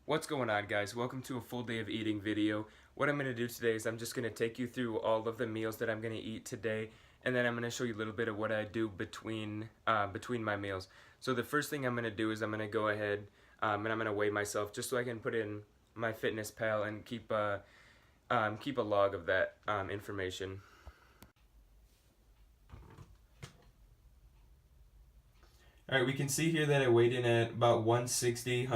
What's going on, guys? Welcome to a full day of eating video. What I'm going to do today is I'm just going to take you through all of the meals that I'm going to eat today, and then I'm going to show you a little bit of what I do between my meals. So the first thing I'm going to do is I'm going to go ahead and I'm going to weigh myself just so I can put in my fitness pal and keep a log of that information. Alright, we can see here that I weighed in at about 160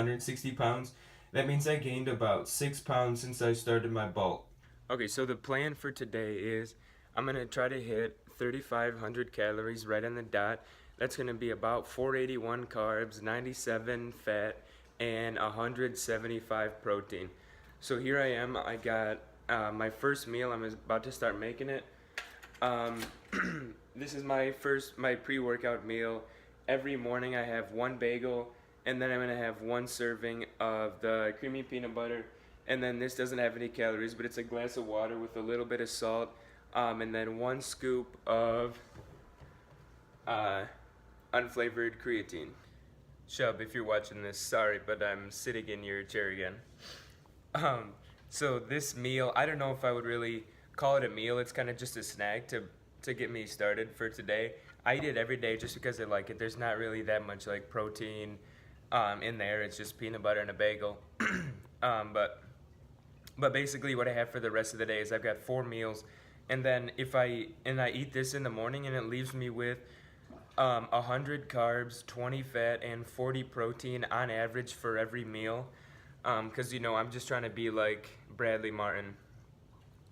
pounds. That means I gained about 6 pounds since I started my bulk. Okay, so the plan for today is I'm going to try to hit 3,500 calories right on the dot. That's going to be about 481 carbs, 97 fat, and 175 protein. So here I am. I got my first meal. I'm about to start making it. This is my pre-workout meal. Every morning I have one bagel, and then I'm going to have one serving of the creamy peanut butter, and then this doesn't have any calories, but it's a glass of water with a little bit of salt, and then one scoop of unflavored creatine. Shub, if you're watching this, sorry, but I'm sitting in your chair again. So this meal, I don't know if I would really call it a meal. It's kind of just a snack to get me started for today. I eat it every day just because I like it. There's not really that much like protein in there. It's just peanut butter and a bagel. But basically what I have for the rest of the day is I've got 4 meals, and then I eat this in the morning, and it leaves me with 100 carbs, 20 fat, and 40 protein on average for every meal. Because I'm just trying to be like Bradley Martin.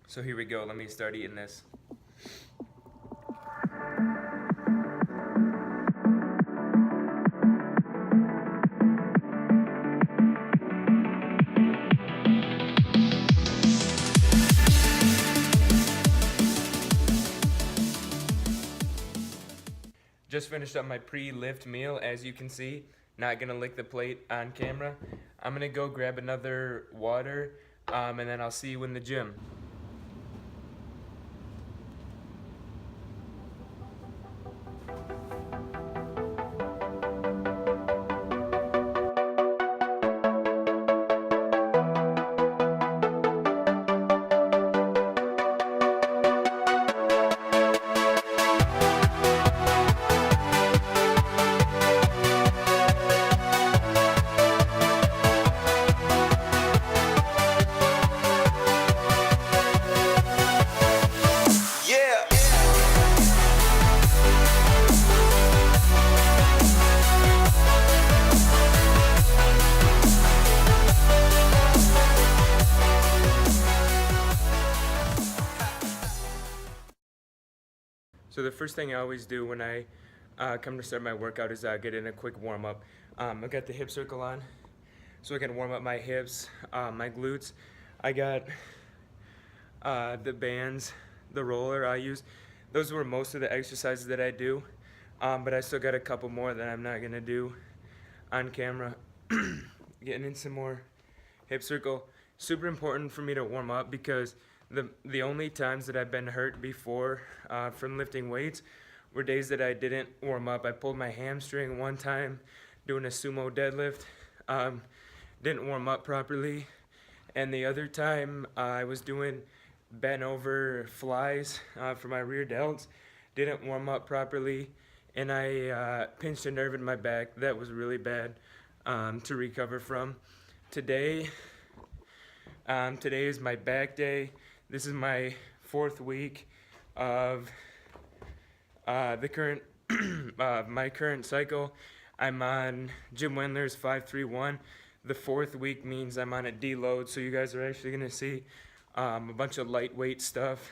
So here we go. Let me start eating this. Just finished up my pre-lift meal, as you can see. Not gonna lick the plate on camera. I'm gonna go grab another water, and then I'll see you in the gym. So the first thing I always do when I come to start my workout is get in a quick warm-up. I've got the hip circle on, so I can warm up my hips, my glutes. I got the bands, the roller I use. Those were most of the exercises that I do, but I still got a couple more that I'm not going to do on camera. Getting in some more hip circle. Super important for me to warm up because the only times that I've been hurt before from lifting weights were days that I didn't warm up. I pulled my hamstring one time doing a sumo deadlift, didn't warm up properly, and the other time I was doing bent over flies for my rear delts, didn't warm up properly, and I pinched a nerve in my back. That was really bad to recover from. Today is my back day. This is my 4th week of the current my current cycle. I'm on Jim Wendler's 5-3-1. The 4th week means I'm on a deload, so you guys are actually gonna see a bunch of lightweight stuff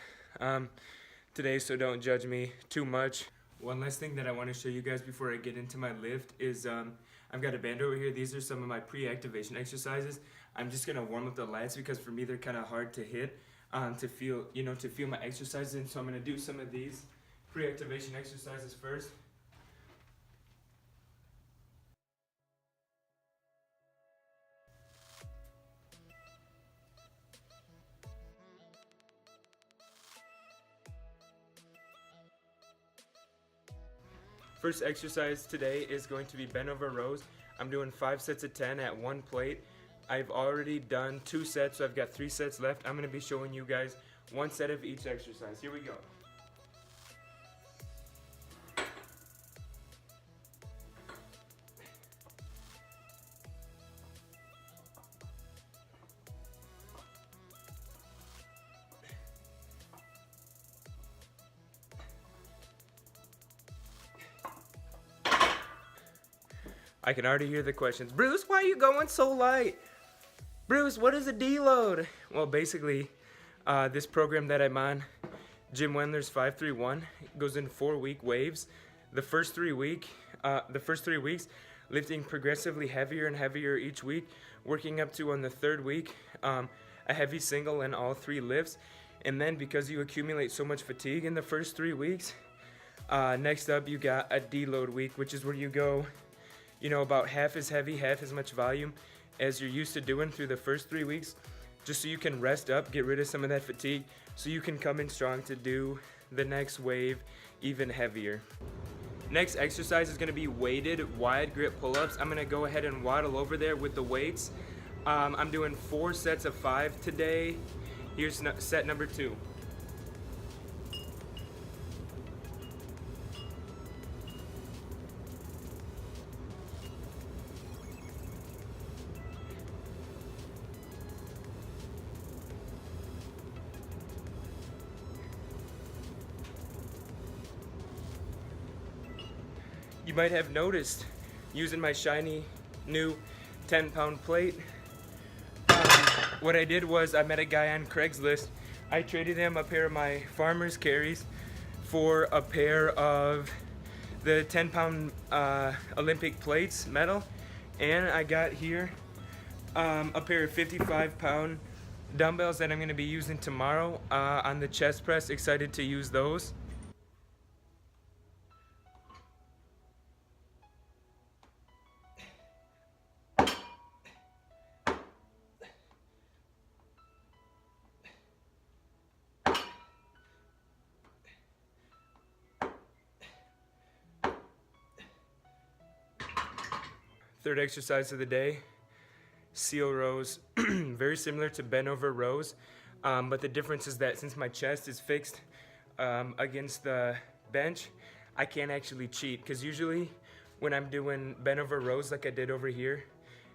today, so don't judge me too much. One last thing that I want to show you guys before I get into my lift is I've got a band over here. These are some of my pre-activation exercises. I'm just gonna warm up the lats because for me they're kind of hard to hit, to feel my exercises in. So I'm gonna do some of these pre-activation exercises first. First exercise today is going to be bent over rows. I'm doing 5 sets of 10 at one plate. I've already done 2 sets, so I've got 3 sets left. I'm gonna be showing you guys 1 set of each exercise. Here we go. I can already hear the questions. Bruce, why are you going so light? Bruce, what is a deload? Well, basically, this program that I'm on, Jim Wendler's 531, goes in 4-week waves. The first 3 weeks, lifting progressively heavier and heavier each week, working up to on the 3rd week, a heavy single in all 3 lifts. And then because you accumulate so much fatigue in the first 3 weeks, next up you got a deload week, which is where you go, you know, about half as heavy, half as much volume as you're used to doing through the first 3 weeks, just so you can rest up, get rid of some of that fatigue, so you can come in strong to do the next wave even heavier. Next exercise is going to be weighted wide grip pull-ups. I'm going to go ahead and waddle over there with the weights. I'm doing 4 sets of 5 today. Here's set number 2. You might have noticed, using my shiny new 10-pound plate, what I did was I met a guy on Craigslist. I traded him a pair of my farmer's carries for a pair of the 10-pound Olympic plates, metal, and I got here a pair of 55-pound dumbbells that I'm going to be using tomorrow on the chest press. Excited to use those. Third exercise of the day, seal rows. Very similar to bent over rows, but the difference is that since my chest is fixed against the bench, I can't actually cheat, because usually when I'm doing bent over rows like I did over here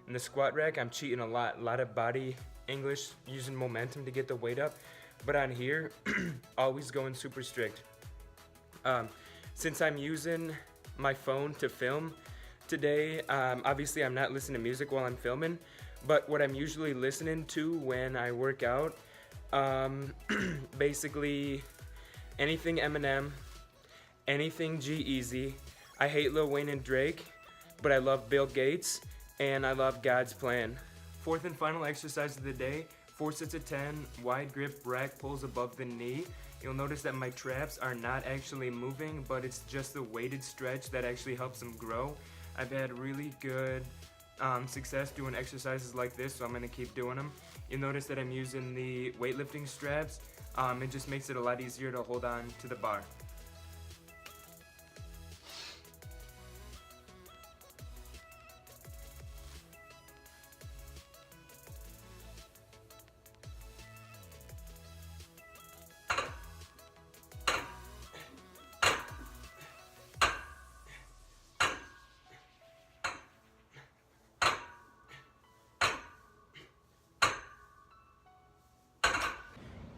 in the squat rack, I'm cheating a lot of body English, using momentum to get the weight up, but on here, always going super strict. Since I'm using my phone to film today, obviously I'm not listening to music while I'm filming, but what I'm usually listening to when I work out, basically anything Eminem, anything G-Eazy. I hate Lil Wayne and Drake, but I love Bill Gates, and I love God's Plan. Fourth and final exercise of the day, 4 sets of 10, wide grip rack pulls above the knee. You'll notice that my traps are not actually moving, but it's just the weighted stretch that actually helps them grow. I've had really good success doing exercises like this, so I'm going to keep doing them. You'll notice that I'm using the weightlifting straps. It just makes it a lot easier to hold on to the bar.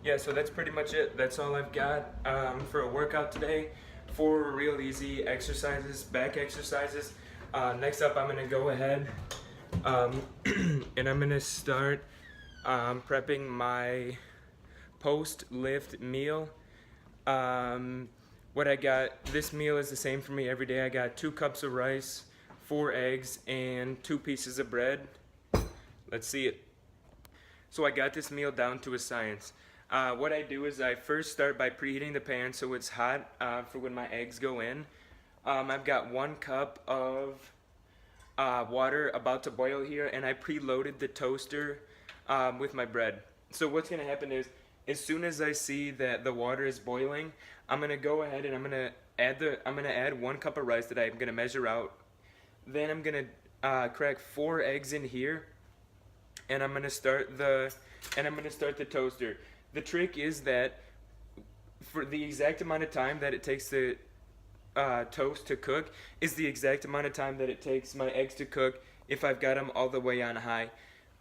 Yeah, so that's pretty much it. That's all I've got for a workout today. 4 real easy exercises, back exercises. Next up, I'm gonna go ahead and I'm gonna start prepping my post-lift meal. What I got, this meal is the same for me every day. I got 2 cups of rice, 4 eggs, and 2 pieces of bread. Let's see it. So I got this meal down to a science. What I do is I first start by preheating the pan so it's hot for when my eggs go in. I've got 1 cup of water about to boil here, and I preloaded the toaster with my bread. So what's going to happen is, as soon as I see that the water is boiling, I'm going to go ahead and I'm going to add 1 cup of rice that I'm going to measure out. Then I'm going to crack 4 eggs in here. and I'm gonna start the toaster. The trick is that for the exact amount of time that it takes the toast to cook is the exact amount of time that it takes my eggs to cook if I've got them all the way on high.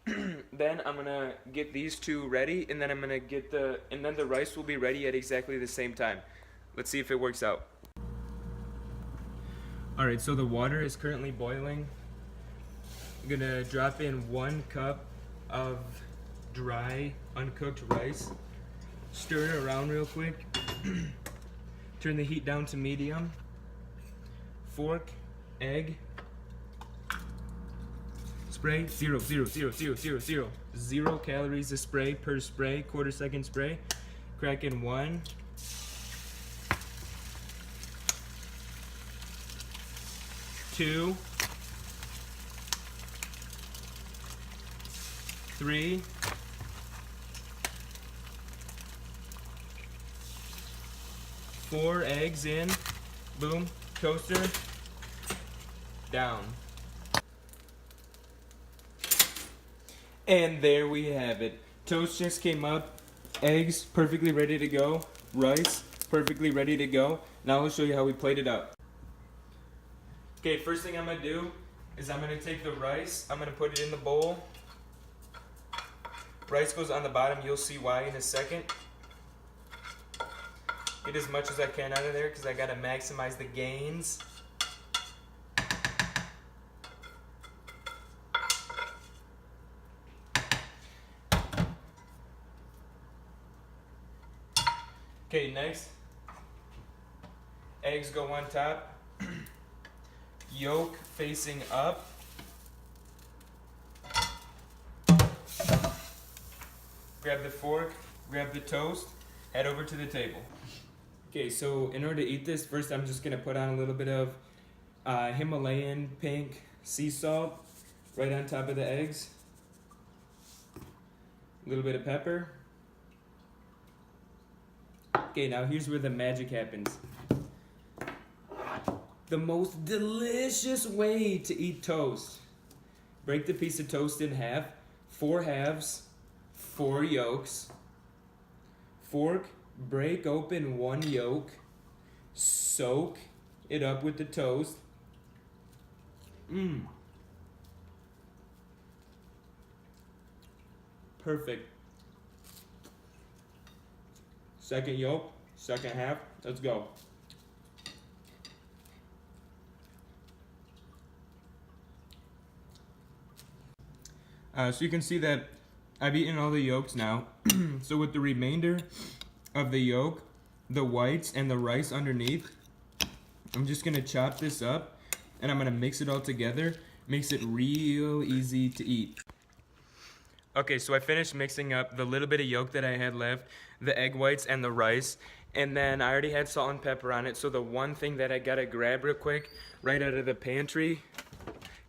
Then I'm gonna get these two ready, and then I'm gonna get the rice will be ready at exactly the same time. Let's see if it works out. Alright, so the water is currently boiling. I'm gonna drop in 1 cup of dry, uncooked rice. Stir it around real quick. Turn the heat down to medium. Fork, egg. Spray, 0, 0, 0, 0, 0, 0. 0 calories a spray per spray, quarter-second spray. Crack in 1. 2. 3. 4 eggs in. Boom. Toaster. Down. And there we have it. Toast just came up. Eggs perfectly ready to go. Rice perfectly ready to go. Now I'll show you how we plate it up. Okay, first thing I'm going to do is I'm going to take the rice. I'm going to put it in the bowl. Rice goes on the bottom. You'll see why in a second. Get as much as I can out of there because I got to maximize the gains. Okay, next, eggs go on top, yolk facing up. Grab the fork, grab the toast, head over to the table. Okay, so in order to eat this, first I'm just gonna put on a little bit of Himalayan pink sea salt right on top of the eggs. A little bit of pepper. Okay, now here's where the magic happens. The most delicious way to eat toast. Break the piece of toast in half, 4 halves, 4 yolks. Fork, break open 1 yolk, soak it up with the toast. Perfect. Second yolk, second half, let's go. So you can see that I've eaten all the yolks now. So with the remainder of the yolk, the whites, and the rice underneath, I'm just gonna chop this up and I'm gonna mix it all together. Makes it real easy to eat. Okay, so I finished mixing up the little bit of yolk that I had left, the egg whites, and the rice. And then I already had salt and pepper on it, so the one thing that I gotta grab real quick, right out of the pantry,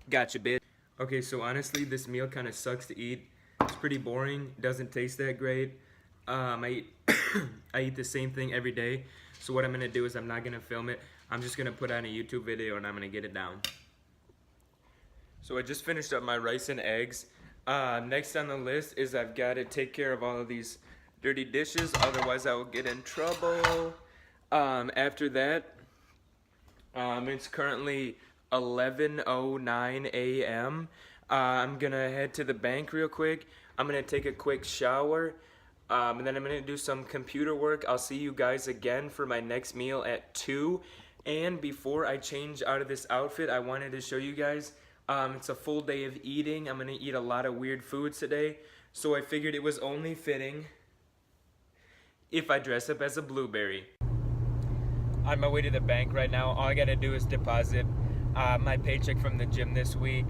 gotcha, bitch. Okay, so honestly, this meal kind of sucks to eat. It's pretty boring, doesn't taste that great. I eat the same thing every day, so what I'm gonna do is I'm not gonna film it. I'm just gonna put on a YouTube video and I'm gonna get it down. So I just finished up my rice and eggs. Next on the list is I've got to take care of all of these dirty dishes, otherwise I will get in trouble. After that, it's currently 11:09 a.m. I'm gonna head to the bank real quick. I'm gonna take a quick shower, and then I'm gonna do some computer work. I'll see you guys again for my next meal at 2. And before I change out of this outfit, I wanted to show you guys. It's a full day of eating. I'm gonna eat a lot of weird foods today, so I figured it was only fitting if I dress up as a blueberry. On my way to the bank right now, all I gotta do is deposit my paycheck from the gym this week.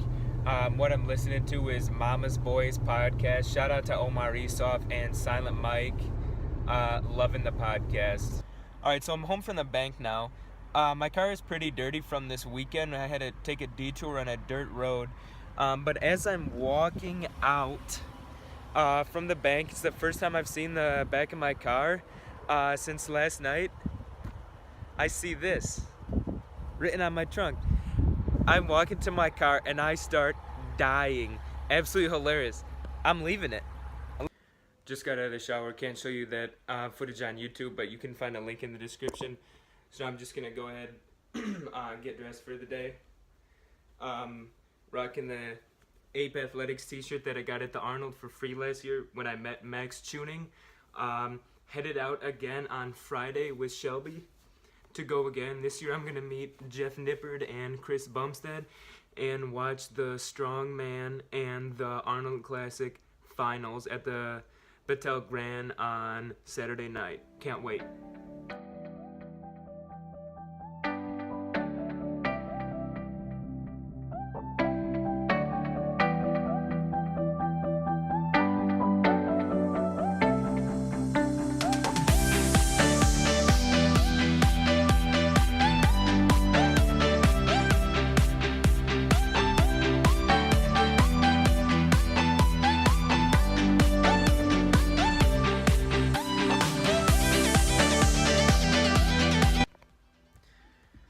What I'm listening to is Mama's Boys podcast. Shout out to Omar Esoff and Silent Mike. Loving the podcast. Alright, so I'm home from the bank now. My car is pretty dirty from this weekend. I had to take a detour on a dirt road. But as I'm walking out from the bank, it's the first time I've seen the back of my car since last night. I see this written on my trunk. I'm walking to my car and I start dying. Absolutely hilarious. I'm leaving it. Just got out of the shower. Can't show you that footage on YouTube, but you can find a link in the description. So I'm just gonna go ahead get dressed for the day. Rocking the Ape Athletics t-shirt that I got at the Arnold for free last year when I met Max Tuning. Headed out again on Friday with Shelby to go again. This year I'm gonna meet Jeff Nippard and Chris Bumstead and watch the Strongman and the Arnold Classic finals at the Battelle Grand on Saturday night. Can't wait.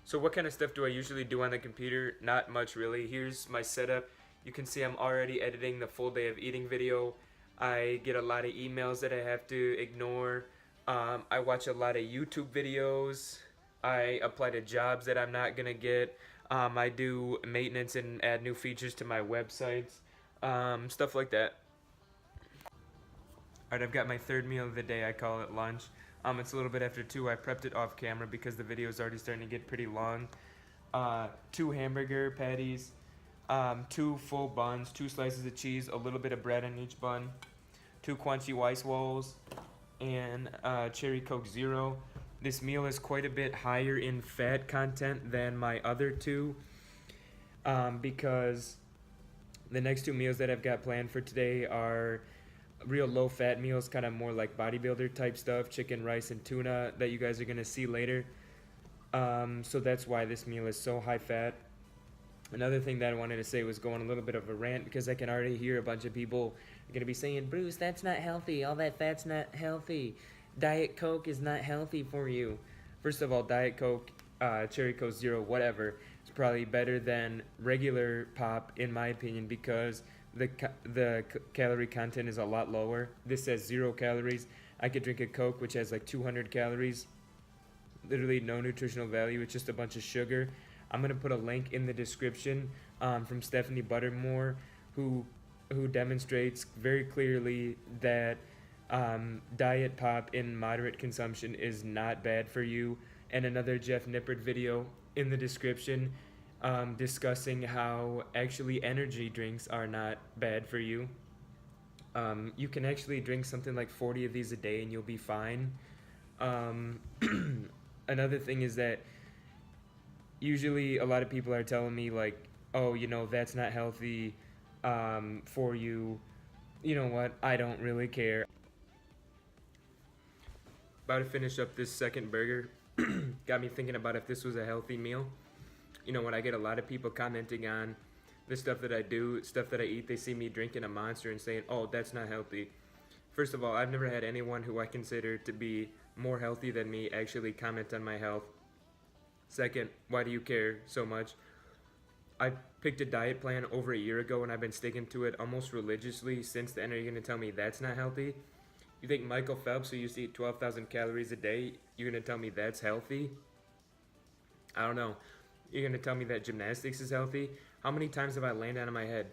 So what kind of stuff do I usually do on the computer? Not much really. Here's my setup. You can see I'm already editing the full day of eating video. I get a lot of emails that I have to ignore. I watch a lot of YouTube videos. I apply to jobs that I'm not gonna get. I do maintenance and add new features to my websites. Stuff like that. Alright, I've got my third meal of the day. I call it lunch. It's a little bit after 2. I prepped it off camera because the video is already starting to get pretty long. 2 hamburger patties, 2 full buns, 2 slices of cheese, a little bit of bread on each bun, 2 crunchy rice rolls, and cherry Coke Zero. This meal is quite a bit higher in fat content than my other 2 because the next 2 meals that I've got planned for today are real low fat meals, kind of more like bodybuilder type stuff, chicken, rice, and tuna that you guys are going to see later. So that's why this meal is so high fat. Another thing that I wanted to say was go on a little bit of a rant because I can already hear a bunch of people are going to be saying, Bruce, that's not healthy. All that fat's not healthy. Diet Coke is not healthy for you. First of all, Diet Coke, Cherry Coke Zero, whatever, is probably better than regular pop in my opinion because the calorie content is a lot lower. This says 0 calories. I could drink a Coke which has like 200 calories. Literally no nutritional value. It's just a bunch of sugar. I'm gonna put a link in the description from Stephanie Buttermore, who demonstrates very clearly that diet pop in moderate consumption is not bad for you, and another Jeff Nippard video in the description discussing how actually energy drinks are not bad for you. You can actually drink something like 40 of these a day and you'll be fine. Another thing is that usually a lot of people are telling me like, oh, you know, that's not healthy for you. You know what? I don't really care. About to finish up this second burger. Got me thinking about if this was a healthy meal. You know, when I get a lot of people commenting on the stuff that I do, stuff that I eat, they see me drinking a Monster and saying, oh, that's not healthy. First of all, I've never had anyone who I consider to be more healthy than me actually comment on my health. Second, why do you care so much? I picked a diet plan over a year ago and I've been sticking to it almost religiously since then. Are you going to tell me that's not healthy? You think Michael Phelps, who used to eat 12,000 calories a day, you're going to tell me that's healthy? I don't know. You're going to tell me that gymnastics is healthy? How many times have I landed on my head?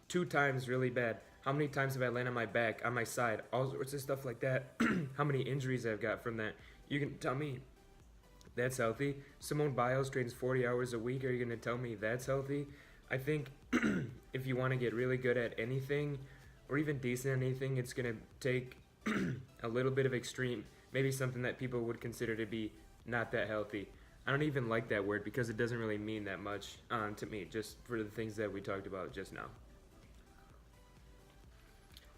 2 times really bad. How many times have I landed on my back, on my side? All sorts of stuff like that. How many injuries I've got from that? You can tell me that's healthy. Simone Biles trains 40 hours a week. Are you going to tell me that's healthy? I think if you want to get really good at anything or even decent at anything, it's going to take a little bit of extreme. Maybe something that people would consider to be not that healthy. I don't even like that word because it doesn't really mean that much to me, just for the things that we talked about just now.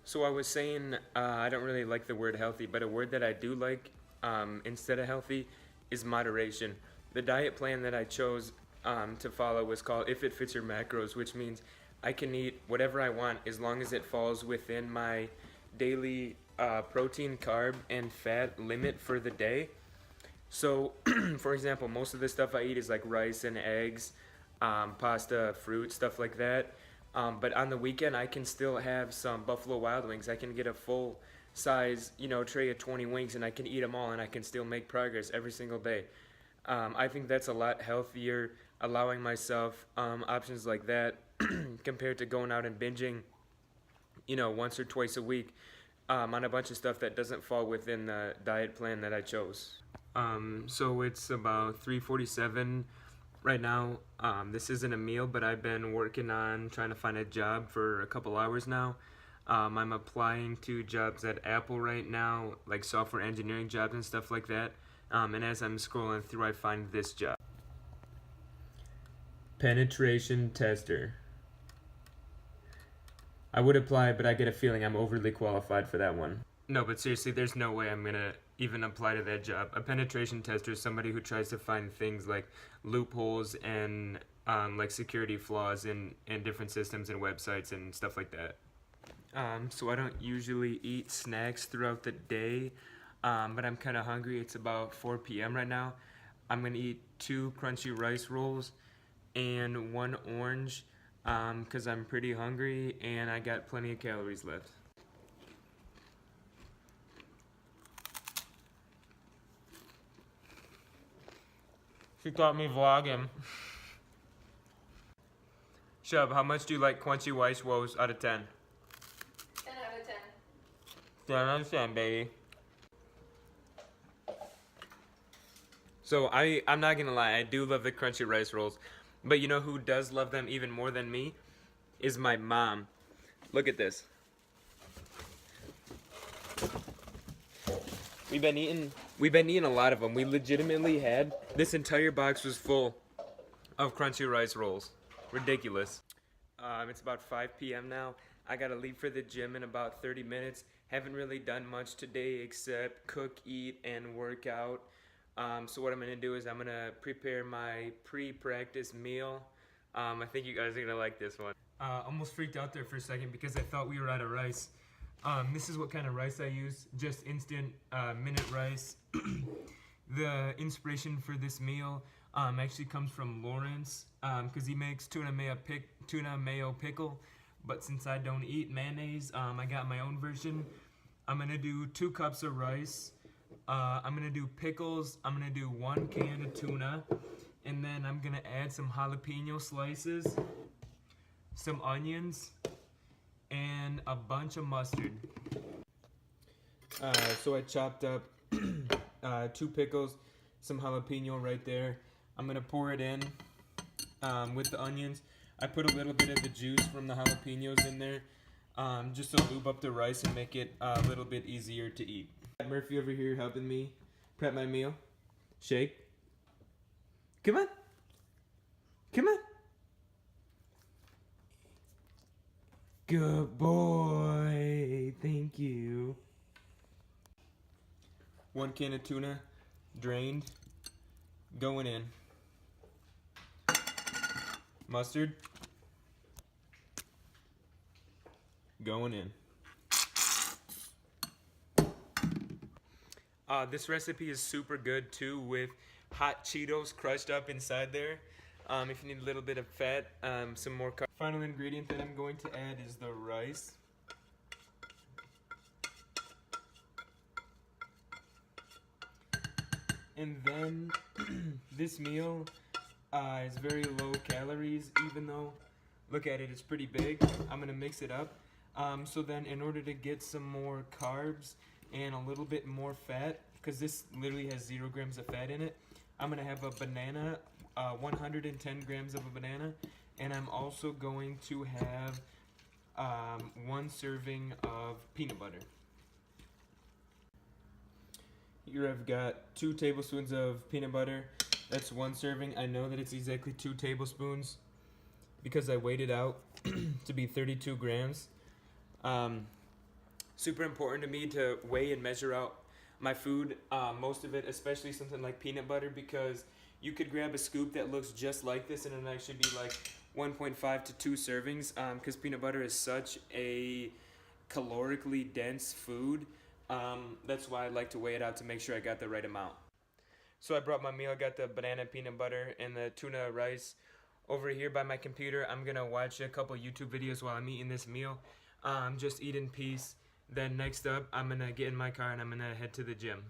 So I was saying I don't really like the word healthy, but a word that I do like instead of healthy is moderation. The diet plan that I chose to follow was called If It Fits Your Macros, which means I can eat whatever I want as long as it falls within my daily protein, carb, and fat limit for the day. So, for example, most of the stuff I eat is like rice and eggs, pasta, fruit, stuff like that. But on the weekend, I can still have some Buffalo Wild Wings. I can get a full size, tray of 20 wings, and I can eat them all, and I can still make progress every single day. I think that's a lot healthier, allowing myself options like that compared to going out and binging, once or twice a week on a bunch of stuff that doesn't fall within the diet plan that I chose. So it's about 3:47 right now. This isn't a meal, but I've been working on trying to find a job for a couple hours now. I'm applying to jobs at Apple right now, like software engineering jobs and stuff like that. And as I'm scrolling through, I find this job. Penetration tester. I would apply, but I get a feeling I'm overly qualified for that one. No, but seriously, there's no way I'm gonna even apply to that job. A penetration tester is somebody who tries to find things like loopholes and like security flaws in different systems and websites and stuff like that. So I don't usually eat snacks throughout the day, but I'm kind of hungry. It's about 4 p.m. right now. I'm gonna eat 2 crunchy rice rolls and 1 orange because I'm pretty hungry and I got plenty of calories left. She caught me vlogging. Shub, how much do you like crunchy rice rolls out of 10? 10 out of 10. 10 out of 10, baby. So I'm not gonna lie, I do love the crunchy rice rolls. But you know who does love them even more than me? Is my mom. Look at this. We've been eating a lot of them. We legitimately had, this entire box was full of crunchy rice rolls. Ridiculous. It's about 5 p.m. now. I gotta leave for the gym in about 30 minutes. Haven't really done much today except cook, eat, and work out. So what I'm gonna do is I'm gonna prepare my pre-practice meal. I think you guys are gonna like this one. Almost freaked out there for a second because I thought we were out of rice. This is what kind of rice I use, just instant minute rice. The inspiration for this meal actually comes from Lawrence because he makes tuna mayo pickle. But since I don't eat mayonnaise, I got my own version. I'm gonna do 2 cups of rice. I'm gonna do pickles. I'm gonna do 1 can of tuna, and then I'm gonna add some jalapeno slices, some onions, and a bunch of mustard. So I chopped up 2 pickles, some jalapeno right there. I'm gonna pour it in with the onions. I put a little bit of the juice from the jalapenos in there, just to lube up the rice and make it a little bit easier to eat. Murphy over here helping me prep my meal. Shake. Come on. Come on. Good boy. Thank you. 1 can of tuna, drained, going in. Mustard, going in. This recipe is super good too with hot Cheetos crushed up inside there. If you need a little bit of fat, some more carbs. Final ingredient that I'm going to add is the rice. And then this meal is very low calories, even though, look at it, it's pretty big. I'm gonna mix it up. So then in order to get some more carbs and a little bit more fat, because this literally has 0 grams of fat in it, I'm gonna have a banana, 110 grams of a banana, and I'm also going to have 1 serving of peanut butter. Here I've got 2 tablespoons of peanut butter. That's 1 serving. I know that it's exactly 2 tablespoons because I weighed it out to be 32 grams. Super important to me to weigh and measure out my food, most of it, especially something like peanut butter, because you could grab a scoop that looks just like this and it'll actually be like 1.5 to 2 servings, because peanut butter is such a calorically dense food. That's why I like to weigh it out to make sure I got the right amount. So I brought my meal, I got the banana, peanut butter, and the tuna rice over here by my computer. I'm gonna watch a couple YouTube videos while I'm eating this meal. Just eat in peace. Then next up, I'm gonna get in my car and I'm gonna head to the gym.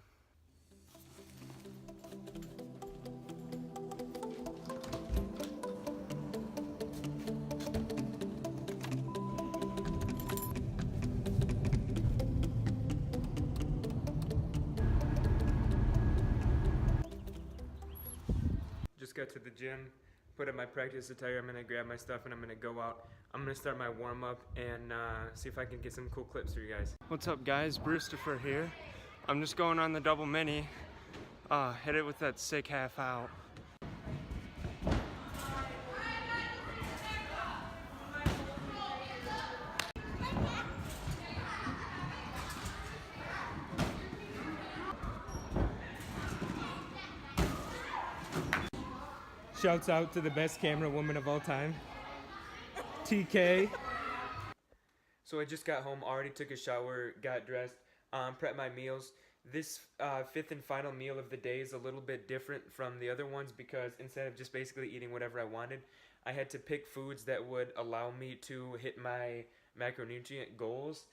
Just got to the gym, put on my practice attire. I'm gonna grab my stuff and I'm gonna go out. I'm gonna start my warm up and see if I can get some cool clips for you guys. What's up, guys? Brewster here. I'm just going on the double mini. Hit it with that sick half out. Shouts out to the best camera woman of all time, TK. So I just got home, already took a shower, got dressed, prepped my meals. This fifth and final meal of the day is a little bit different from the other ones because instead of just basically eating whatever I wanted, I had to pick foods that would allow me to hit my macronutrient goals.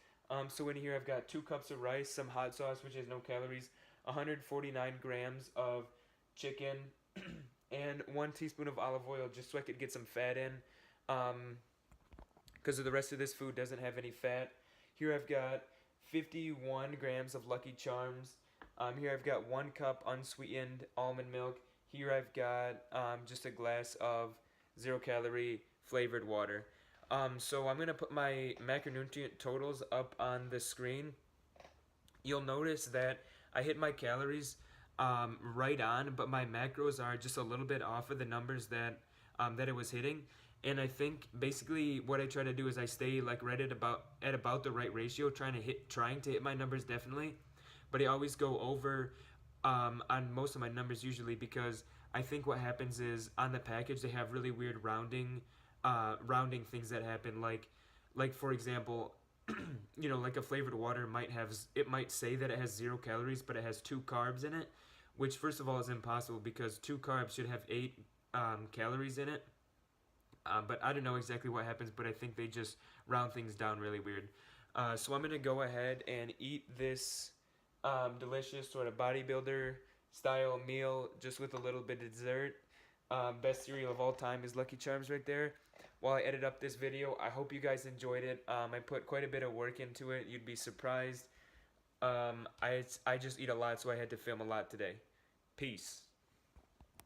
So in here I've got 2 cups of rice, some hot sauce, which has no calories, 149 grams of chicken, and 1 teaspoon of olive oil just so I could get some fat in. Because the rest of this food doesn't have any fat. Here I've got 51 grams of Lucky Charms. Here I've got 1 cup unsweetened almond milk. Here I've got just a glass of 0-calorie flavored water. So I'm going to put my macronutrient totals up on the screen. You'll notice that I hit my calories right on, but my macros are just a little bit off of the numbers that that it was hitting. And I think basically what I try to do is I stay like right at about the right ratio, trying to hit my numbers definitely, but I always go over on most of my numbers usually because I think what happens is on the package they have really weird rounding things that happen, like for example, you know, like a flavored water might say that it has 0 calories, but it has 2 carbs in it, which first of all is impossible because 2 carbs should have 8 calories in it. But I don't know exactly what happens, but I think they just round things down really weird. So I'm going to go ahead and eat this delicious sort of bodybuilder style meal just with a little bit of dessert. Best cereal of all time is Lucky Charms right there. While I edit up this video, I hope you guys enjoyed it. I put quite a bit of work into it. You'd be surprised. I just eat a lot, so I had to film a lot today. Peace.